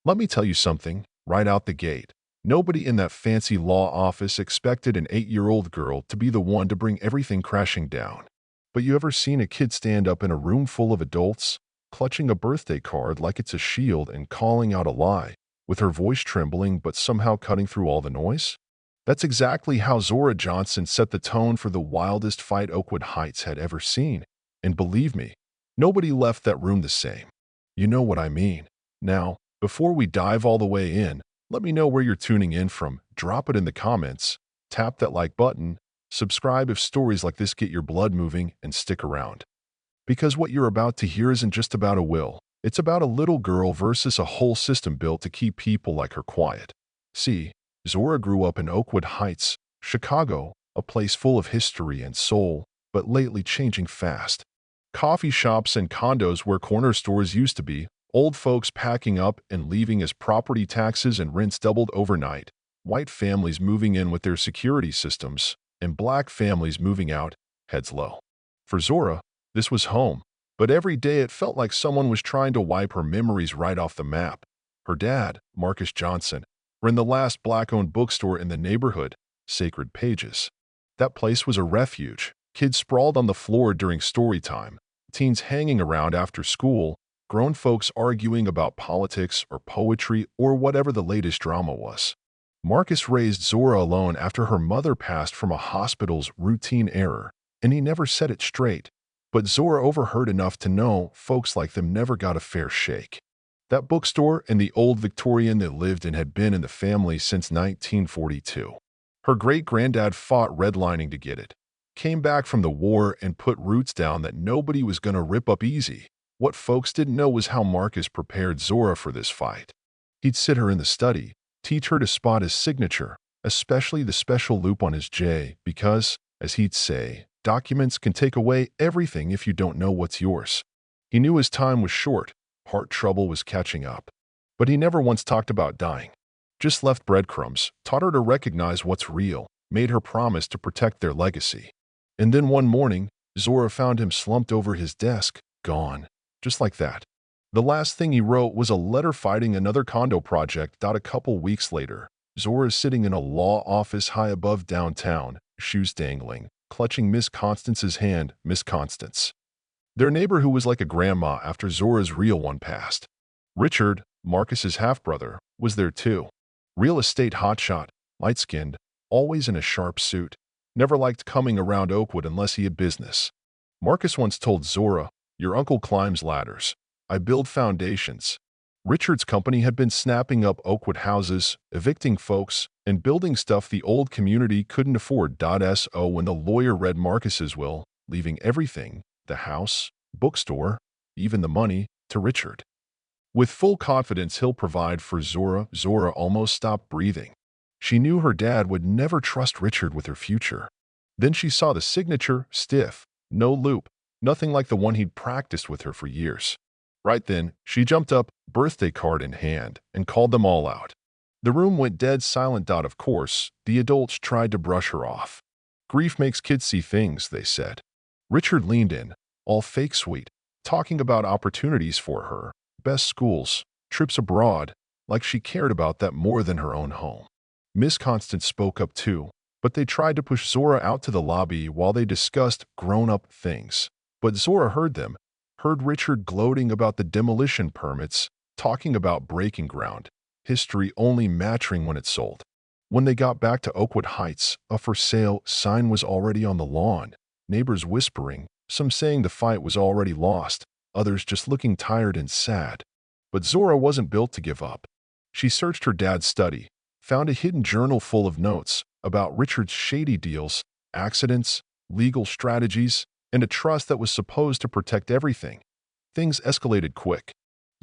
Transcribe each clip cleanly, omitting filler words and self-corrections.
Let me tell you something right out the gate. Nobody in that fancy law office expected an 8-year-old girl to be the one to bring everything crashing down. But you ever seen a kid stand up in a room full of adults, clutching a birthday card like it's a shield and calling out a lie, with her voice trembling but somehow cutting through all the noise? That's exactly how Zora Johnson set the tone for the wildest fight Oakwood Heights had ever seen. And believe me, nobody left that room the same. You know what I mean. Now, before we dive all the way in, let me know where you're tuning in from. Drop it in the comments, tap that like button, subscribe if stories like this get your blood moving, and stick around. Because what you're about to hear isn't just about a will, it's about a little girl versus a whole system built to keep people like her quiet. See, Zora grew up in Oakwood Heights, Chicago, a place full of history and soul, but lately changing fast. Coffee shops and condos where corner stores used to be, old folks packing up and leaving as property taxes and rents doubled overnight, white families moving in with their security systems, and black families moving out, heads low. For Zora, this was home, but every day it felt like someone was trying to wipe her memories right off the map. Her dad, Marcus Johnson, ran the last black-owned bookstore in the neighborhood, Sacred Pages. That place was a refuge. Kids sprawled on the floor during story time, teens hanging around after school, grown folks arguing about politics or poetry or whatever the latest drama was. Marcus raised Zora alone after her mother passed from a hospital's routine error, and he never said it straight. But Zora overheard enough to know folks like them never got a fair shake. That bookstore and the old Victorian they lived in had been in the family since 1942. Her great-granddad fought redlining to get it, came back from the war and put roots down that nobody was going to rip up easy. What folks didn't know was how Marcus prepared Zora for this fight. He'd sit her in the study, teach her to spot his signature, especially the special loop on his J, because, as he'd say, documents can take away everything if you don't know what's yours. He knew his time was short, heart trouble was catching up. But he never once talked about dying. Just left breadcrumbs, taught her to recognize what's real, made her promise to protect their legacy. And then one morning, Zora found him slumped over his desk, gone. Just like that. The last thing he wrote was a letter fighting another condo project. A couple weeks later, Zora is sitting in a law office high above downtown, shoes dangling, clutching Miss Constance's hand. Miss Constance, their neighbor who was like a grandma after Zora's real one passed. Richard, Marcus's half-brother, was there too. Real estate hotshot, light-skinned, always in a sharp suit, never liked coming around Oakwood unless he had business. Marcus once told Zora, "Your uncle climbs ladders. I build foundations." Richard's company had been snapping up Oakwood houses, evicting folks, and building stuff the old community couldn't afford. So when the lawyer read Marcus's will, leaving everything, the house, bookstore, even the money, to Richard. With full confidence he'll provide for Zora, Zora almost stopped breathing. She knew her dad would never trust Richard with her future. Then she saw the signature, stiff, no loop, nothing like the one he'd practiced with her for years. Right then, she jumped up, birthday card in hand, and called them all out. The room went dead silent. Of course, the adults tried to brush her off. Grief makes kids see things, they said. Richard leaned in, all fake sweet, talking about opportunities for her, best schools, trips abroad, like she cared about that more than her own home. Miss Constance spoke up too, but they tried to push Zora out to the lobby while they discussed grown-up things. But Zora heard them, heard Richard gloating about the demolition permits, talking about breaking ground, history only maturing when it sold. When they got back to Oakwood Heights, a for sale sign was already on the lawn, neighbors whispering, some saying the fight was already lost, others just looking tired and sad. But Zora wasn't built to give up. She searched her dad's study, found a hidden journal full of notes about Richard's shady deals, accidents, legal strategies, and a trust that was supposed to protect everything. Things escalated quick.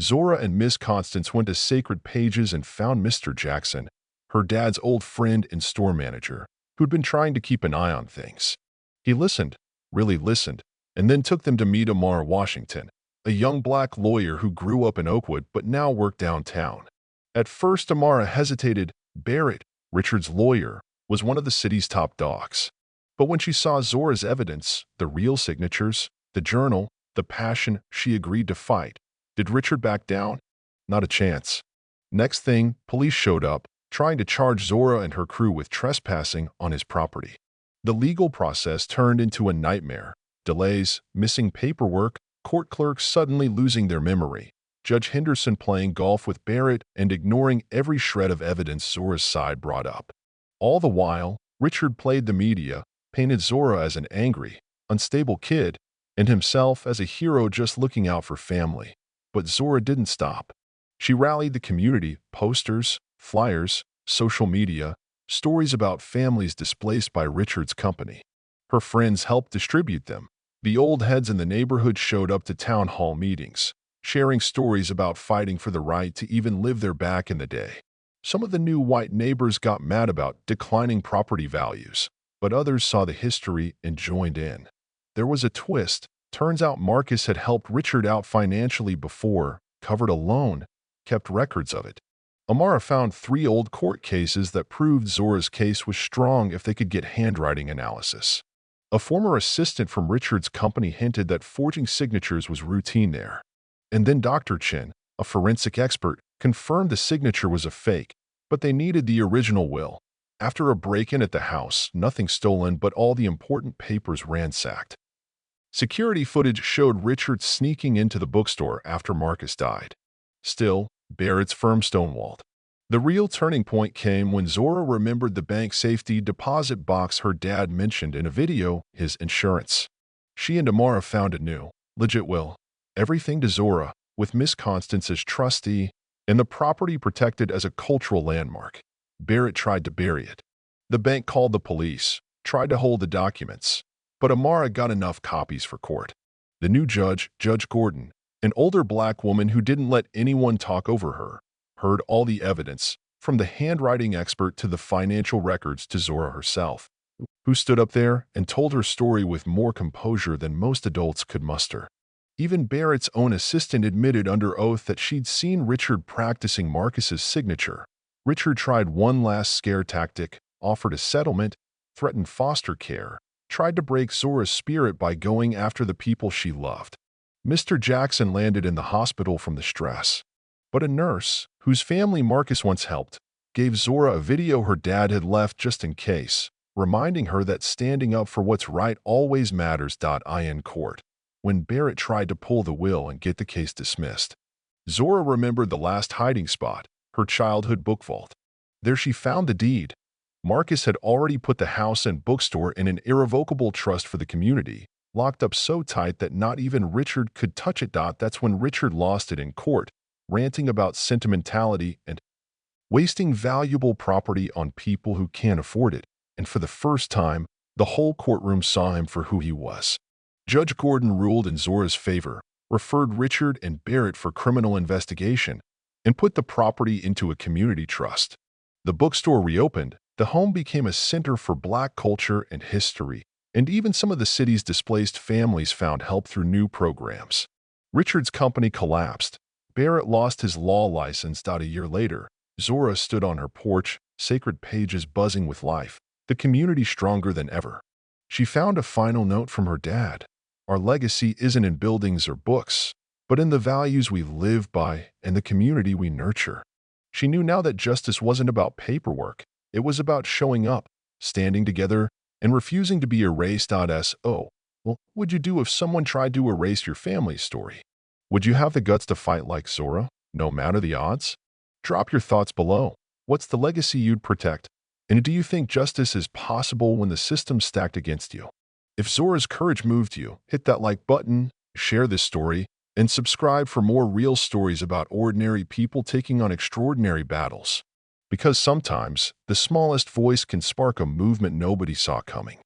Zora and Miss Constance went to Sacred Pages and found Mr. Jackson, her dad's old friend and store manager, who'd been trying to keep an eye on things. He listened, really listened, and then took them to meet Amar Washington, a young black lawyer who grew up in Oakwood but now worked downtown. At first, Amara hesitated. Barrett, Richard's lawyer, was one of the city's top dogs. But when she saw Zora's evidence, the real signatures, the journal, the passion, she agreed to fight. Did Richard back down? Not a chance. Next thing, police showed up, trying to charge Zora and her crew with trespassing on his property. The legal process turned into a nightmare. Delays, missing paperwork, court clerks suddenly losing their memory, Judge Henderson playing golf with Barrett and ignoring every shred of evidence Zora's side brought up. All the while, Richard played the media, painted Zora as an angry, unstable kid, and himself as a hero just looking out for family. But Zora didn't stop. She rallied the community, posters, flyers, social media, stories about families displaced by Richard's company. Her friends helped distribute them. The old heads in the neighborhood showed up to town hall meetings, sharing stories about fighting for the right to even live there back in the day. Some of the new white neighbors got mad about declining property values, but others saw the history and joined in. There was a twist. Turns out Marcus had helped Richard out financially before, covered a loan, kept records of it. Amara found 3 old court cases that proved Zora's case was strong if they could get handwriting analysis. A former assistant from Richard's company hinted that forging signatures was routine there. And then Dr. Chin, a forensic expert, confirmed the signature was a fake, but they needed the original will. After a break-in at the house, nothing stolen but all the important papers ransacked. Security footage showed Richard sneaking into the bookstore after Marcus died. Still, Barrett's firm stonewalled. The real turning point came when Zora remembered the bank safety deposit box her dad mentioned in a video, his insurance. She and Amara found a new, legit will. Everything to Zora, with Miss Constance as trustee, and the property protected as a cultural landmark. Barrett tried to bury it. The bank called the police, tried to hold the documents, but Amara got enough copies for court. The new judge, Judge Gordon, an older black woman who didn't let anyone talk over her, heard all the evidence, from the handwriting expert to the financial records to Zora herself, who stood up there and told her story with more composure than most adults could muster. Even Barrett's own assistant admitted under oath that she'd seen Richard practicing Marcus's signature. Richard tried one last scare tactic, offered a settlement, threatened foster care, tried to break Zora's spirit by going after the people she loved. Mr. Jackson landed in the hospital from the stress. But a nurse, whose family Marcus once helped, gave Zora a video her dad had left just in case, reminding her that standing up for what's right always matters. In court, when Barrett tried to pull the will and get the case dismissed, Zora remembered the last hiding spot, her childhood book vault. There she found the deed. Marcus had already put the house and bookstore in an irrevocable trust for the community, locked up so tight that not even Richard could touch it. That's when Richard lost it in court, ranting about sentimentality and wasting valuable property on people who can't afford it, and for the first time, the whole courtroom saw him for who he was. Judge Gordon ruled in Zora's favor, referred Richard and Barrett for criminal investigation, and put the property into a community trust. The bookstore reopened, the home became a center for black culture and history, and even some of the city's displaced families found help through new programs. Richard's company collapsed. Barrett lost his law license. A year later, Zora stood on her porch, sacred pages buzzing with life, the community stronger than ever. She found a final note from her dad. Our legacy isn't in buildings or books, but in the values we live by and the community we nurture. She knew now that justice wasn't about paperwork. It was about showing up, standing together, and refusing to be erased. Well, what would you do if someone tried to erase your family's story? Would you have the guts to fight like Zora, no matter the odds? Drop your thoughts below. What's the legacy you'd protect? And do you think justice is possible when the system's stacked against you? If Zora's courage moved you, hit that like button, share this story, and subscribe for more real stories about ordinary people taking on extraordinary battles. Because sometimes, the smallest voice can spark a movement nobody saw coming.